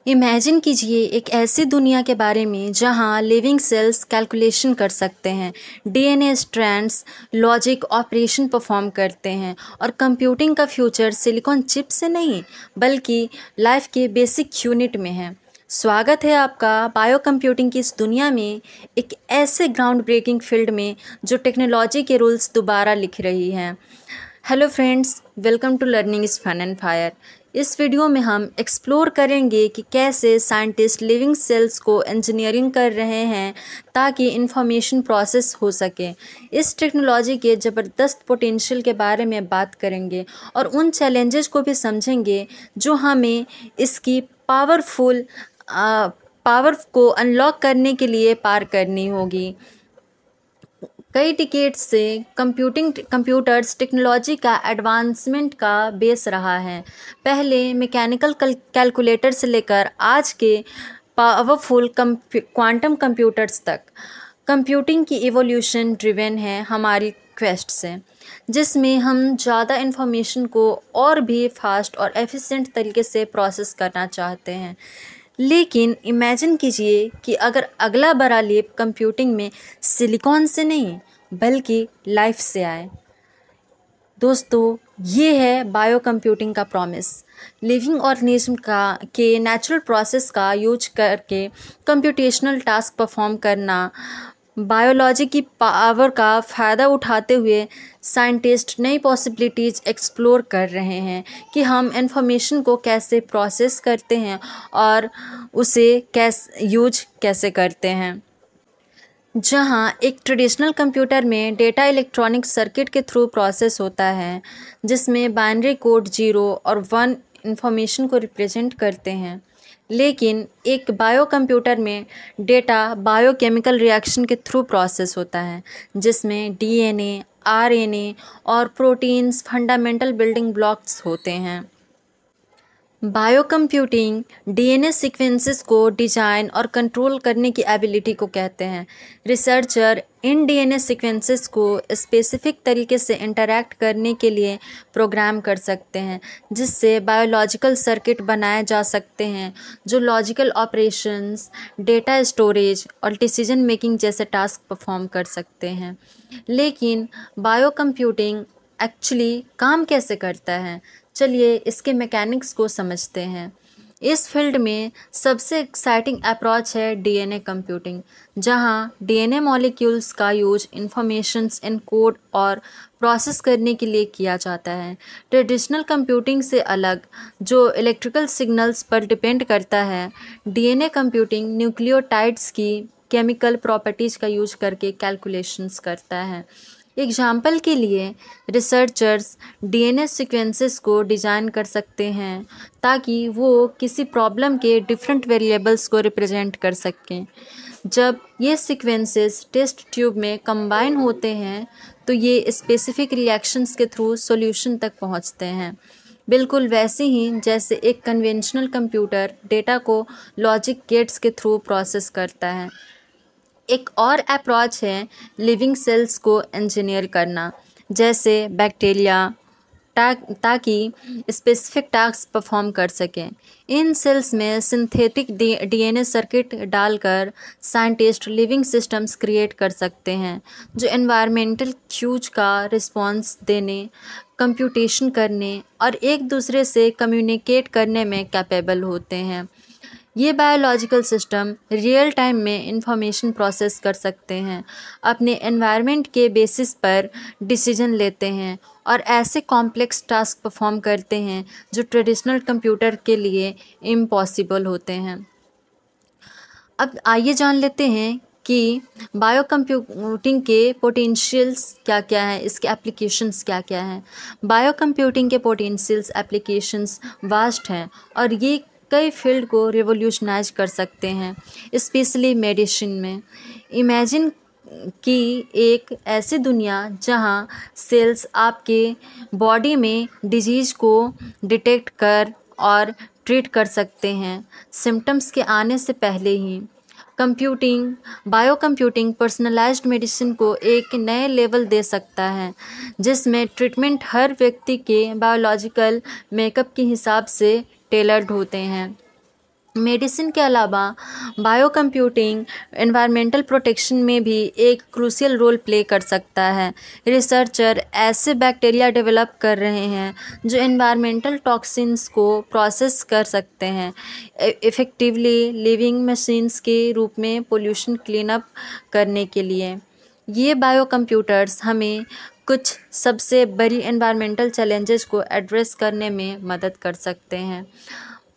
Imagine कीजिए एक ऐसी दुनिया के बारे में जहां लिविंग सेल्स कैलकुलेशन कर सकते हैं, DNA strands logic operation perform करते हैं और कंप्यूटिंग का फ्यूचर सिलिकॉन चिप से नहीं बल्कि लाइफ के बेसिक यूनिट में है। स्वागत है आपका बायो कंप्यूटिंग की इस दुनिया में, एक ऐसे ग्राउंड ब्रेकिंग फील्ड में जो टेक्नोलॉजी के रूल्स दोबारा लिख रही है। Hello friends, welcome to Learning is Fun and Fire. इस वीडियो में हम एक्सप्लोर करेंगे कि कैसे साइंटिस्ट लिविंग सेल्स को इंजीनियरिंग कर रहे हैं ताकि इंफॉर्मेशन प्रोसेस हो सके। इस टेक्नोलॉजी के ज़बरदस्त पोटेंशियल के बारे में बात करेंगे और उन चैलेंजेस को भी समझेंगे जो हमें इसकी पावर को अनलॉक करने के लिए पार करनी होगी। कई डिकेड से कंप्यूटर्स टेक्नोलॉजी का एडवांसमेंट का बेस रहा है। पहले मैकेनिकल कैलकुलेटर से लेकर आज के पावरफुल क्वांटम कंप्यूटर्स तक, कंप्यूटिंग की इवोल्यूशन ड्रिवन है हमारी क्वेस्ट से, जिसमें हम ज़्यादा इन्फॉर्मेशन को और भी फास्ट और एफिशिएंट तरीके से प्रोसेस करना चाहते हैं। लेकिन इमेजिन कीजिए कि अगर अगला बड़ा लीप कंप्यूटिंग में सिलिकॉन से नहीं बल्कि लाइफ से आए। दोस्तों, ये है बायो कंप्यूटिंग का प्रॉमिस। लिविंग ऑर्गेनिज्म के नेचुरल प्रोसेस का यूज करके कंप्यूटेशनल टास्क परफॉर्म करना। बायोलॉजी की पावर का फ़ायदा उठाते हुए साइंटिस्ट नई पॉसिबिलिटीज़ एक्सप्लोर कर रहे हैं कि हम इंफॉर्मेशन को कैसे प्रोसेस करते हैं और उसे कैसे करते हैं। जहां एक ट्रेडिशनल कंप्यूटर में डेटा इलेक्ट्रॉनिक सर्किट के थ्रू प्रोसेस होता है, जिसमें बाइनरी कोड 0 और 1 इंफॉर्मेशन को रिप्रेजेंट करते हैं, लेकिन एक बायो कंप्यूटर में डेटा बायोकेमिकल रिएक्शन के थ्रू प्रोसेस होता है, जिसमें डीएनए, आरएनए और प्रोटीन्स फंडामेंटल बिल्डिंग ब्लॉक्स होते हैं। बायो कंप्यूटिंग डीएनए सीक्वेंसेस को डिजाइन और कंट्रोल करने की एबिलिटी को कहते हैं। रिसर्चर इन डीएनए सीक्वेंसेस को स्पेसिफिक तरीके से इंटरैक्ट करने के लिए प्रोग्राम कर सकते हैं, जिससे बायोलॉजिकल सर्किट बनाए जा सकते हैं जो लॉजिकल ऑपरेशंस, डेटा स्टोरेज और डिसीजन मेकिंग जैसे टास्क परफॉर्म कर सकते हैं। लेकिन बायो कंप्यूटिंग एक्चुअली काम कैसे करता है? चलिए इसके मैकेनिक्स को समझते हैं। इस फील्ड में सबसे एक्साइटिंग अप्रोच है डीएनए कंप्यूटिंग, जहां डीएनए मॉलिक्यूल्स का यूज इंफॉर्मेशंस इनकोड और प्रोसेस करने के लिए किया जाता है। ट्रेडिशनल कंप्यूटिंग से अलग, जो इलेक्ट्रिकल सिग्नल्स पर डिपेंड करता है, डीएनए कंप्यूटिंग न्यूक्लियोटाइड्स की केमिकल प्रॉपर्टीज़ का यूज करके कैलकुलेशंस करता है। एग्जाम्पल के लिए, रिसर्चर्स डीएनए सीक्वेंसेस को डिज़ाइन कर सकते हैं ताकि वो किसी प्रॉब्लम के डिफरेंट वेरिएबल्स को रिप्रेजेंट कर सकें। जब ये सीक्वेंसेस टेस्ट ट्यूब में कंबाइन होते हैं तो ये स्पेसिफिक रिएक्शंस के थ्रू सॉल्यूशन तक पहुंचते हैं, बिल्कुल वैसे ही जैसे एक कन्वेंशनल कंप्यूटर डेटा को लॉजिक गेट्स के थ्रू प्रोसेस करता है। एक और अप्रोच है लिविंग सेल्स को इंजीनियर करना, जैसे बैक्टीरिया, ताकि स्पेसिफिक टास्क परफॉर्म कर सकें। इन सेल्स में सिंथेटिक डीएनए सर्किट डालकर साइंटिस्ट लिविंग सिस्टम्स क्रिएट कर सकते हैं जो एनवायरमेंटल क्यूज का रिस्पॉन्स देने, कंप्यूटेशन करने और एक दूसरे से कम्युनिकेट करने में कैपेबल होते हैं। ये बायोलॉजिकल सिस्टम रियल टाइम में इंफॉर्मेशन प्रोसेस कर सकते हैं, अपने एनवायरनमेंट के बेसिस पर डिसीजन लेते हैं और ऐसे कॉम्प्लेक्स टास्क परफॉर्म करते हैं जो ट्रेडिशनल कंप्यूटर के लिए इम्पॉसिबल होते हैं। अब आइए जान लेते हैं कि बायो कंप्यूटिंग के पोटेंशियल्स क्या क्या हैं, इसके एप्लीकेशंस क्या क्या हैं। बायो कंप्यूटिंग के पोटेंशियल्स एप्लीकेशंस वास्ट हैं और ये कई फील्ड को रिवोल्यूशनाइज कर सकते हैं, स्पेशली मेडिसिन में। इमेजिन कि एक ऐसी दुनिया जहां सेल्स आपके बॉडी में डिजीज़ को डिटेक्ट कर और ट्रीट कर सकते हैं सिम्टम्स के आने से पहले ही। बायो कंप्यूटिंग पर्सनलाइज्ड मेडिसिन को एक नए लेवल दे सकता है, जिसमें ट्रीटमेंट हर व्यक्ति के बायोलॉजिकल मेकअप के हिसाब से टेलर्ड होते हैं। मेडिसिन के अलावा बायो कंप्यूटिंग एनवायरमेंटल प्रोटेक्शन में भी एक क्रूशियल रोल प्ले कर सकता है। रिसर्चर ऐसे बैक्टीरिया डेवलप कर रहे हैं जो एनवायरमेंटल टॉक्सिन्स को प्रोसेस कर सकते हैं, इफ़ेक्टिवली लिविंग मशीन्स के रूप में पोल्यूशन क्लीन अप करने के लिए। ये बायो कंप्यूटर्स हमें कुछ सबसे बड़ी एनवायरमेंटल चैलेंजेस को एड्रेस करने में मदद कर सकते हैं।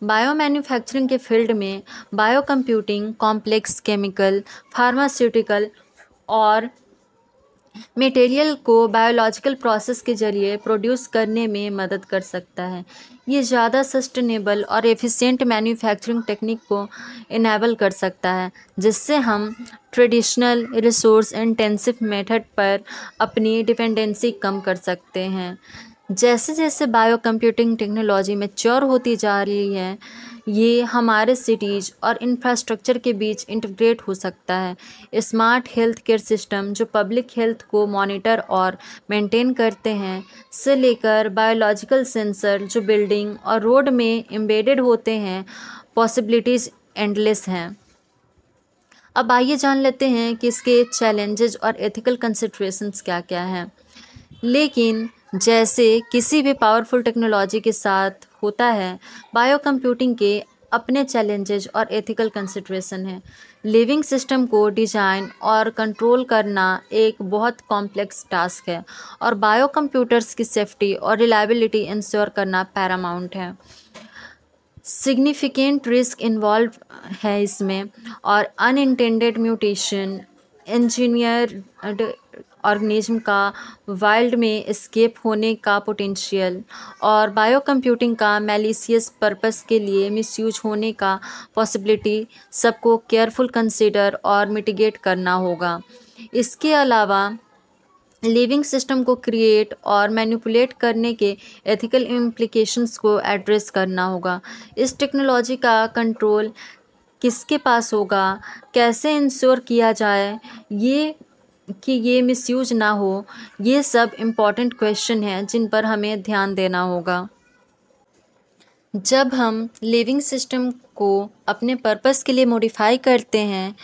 बायो मैन्युफैक्चरिंग के फील्ड में bio computing complex chemical, pharmaceutical और मटेरियल को बायोलॉजिकल प्रोसेस के ज़रिए प्रोड्यूस करने में मदद कर सकता है। ये ज़्यादा सस्टेनेबल और एफिशिएंट मैन्युफैक्चरिंग टेक्निक को इनेबल कर सकता है, जिससे हम ट्रेडिशनल रिसोर्स इंटेंसिव मेथड पर अपनी डिपेंडेंसी कम कर सकते हैं। जैसे जैसे बायो कंप्यूटिंग टेक्नोलॉजी मैच्योर होती जा रही है, ये हमारे सिटीज़ और इंफ्रास्ट्रक्चर के बीच इंटीग्रेट हो सकता है। स्मार्ट हेल्थ केयर सिस्टम जो पब्लिक हेल्थ को मॉनिटर और मेंटेन करते हैं, से लेकर बायोलॉजिकल सेंसर जो बिल्डिंग और रोड में एम्बेडेड होते हैं, पॉसिबिलिटीज़ एंडलेस हैं। अब आइए जान लेते हैं कि इसके चैलेंजेस और एथिकल कंसिडरेशंस क्या क्या हैं। लेकिन जैसे किसी भी पावरफुल टेक्नोलॉजी के साथ होता है, बायो कंप्यूटिंग के अपने चैलेंजेस और एथिकल कंसिडरेशन हैं। लिविंग सिस्टम को डिज़ाइन और कंट्रोल करना एक बहुत कॉम्प्लेक्स टास्क है और बायो कंप्यूटर्स की सेफ्टी और रिलायबिलिटी इंश्योर करना पैरामाउंट है। सिग्निफिकेंट रिस्क इन्वॉल्व है इसमें और अनइंटेंडेड म्यूटेशन, इंजीनियर्ड ऑर्गेनिज्म का वाइल्ड में एस्केप होने का पोटेंशियल और बायो कंप्यूटिंग का मैलिशियस पर्पस के लिए मिसयूज होने का पॉसिबिलिटी सबको केयरफुल कंसीडर और मिटिगेट करना होगा। इसके अलावा लिविंग सिस्टम को क्रिएट और मैनिपुलेट करने के एथिकल इम्प्लिकेशंस को एड्रेस करना होगा। इस टेक्नोलॉजी का कंट्रोल किसके पास होगा, कैसे इंश्योर किया जाए ये मिसयूज ना हो, ये सब इम्पॉर्टेंट क्वेश्चन हैं जिन पर हमें ध्यान देना होगा। जब हम लिविंग सिस्टम को अपने पर्पस के लिए मॉडिफाई करते हैं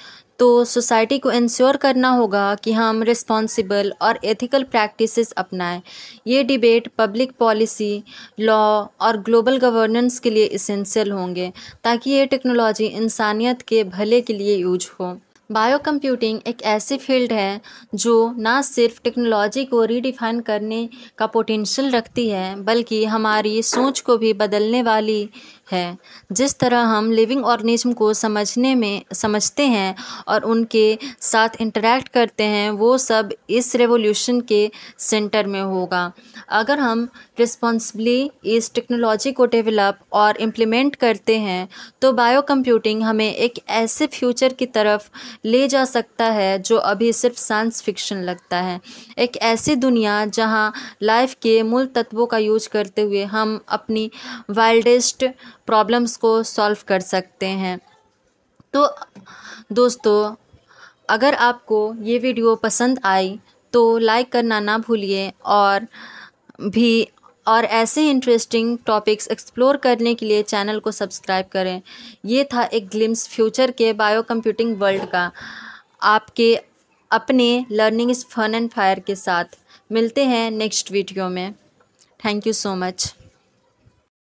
तो सोसाइटी को इंश्योर करना होगा कि हम रिस्पॉन्सिबल और एथिकल प्रैक्टिसेस अपनाएं। ये डिबेट पब्लिक पॉलिसी, लॉ और ग्लोबल गवर्नेंस के लिए इसेंशियल होंगे ताकि ये टेक्नोलॉजी इंसानियत के भले के लिए यूज हो। बायो कंप्यूटिंग एक ऐसी फील्ड है जो ना सिर्फ टेक्नोलॉजी को रीडिफाइन करने का पोटेंशियल रखती है, बल्कि हमारी सोच को भी बदलने वाली है। जिस तरह हम लिविंग ऑर्गेनिज्म को समझते हैं और उनके साथ इंटरैक्ट करते हैं, वो सब इस रेवोल्यूशन के सेंटर में होगा। अगर हम रिस्पॉन्सिबली इस टेक्नोलॉजी को डेवलप और इम्प्लीमेंट करते हैं तो बायो कंप्यूटिंग हमें एक ऐसे फ्यूचर की तरफ ले जा सकता है जो अभी सिर्फ साइंस फिक्शन लगता है। एक ऐसी दुनिया जहां लाइफ के मूल तत्वों का यूज करते हुए हम अपनी वाइल्डेस्ट प्रॉब्लम्स को सॉल्व कर सकते हैं। तो दोस्तों, अगर आपको ये वीडियो पसंद आई तो लाइक करना ना भूलिए और ऐसे इंटरेस्टिंग टॉपिक्स एक्सप्लोर करने के लिए चैनल को सब्सक्राइब करें। ये था एक ग्लिम्स फ्यूचर के बायो कंप्यूटिंग वर्ल्ड का, आपके अपने Learning is Fun and Fire के साथ। मिलते हैं नेक्स्ट वीडियो में। Thank you so much.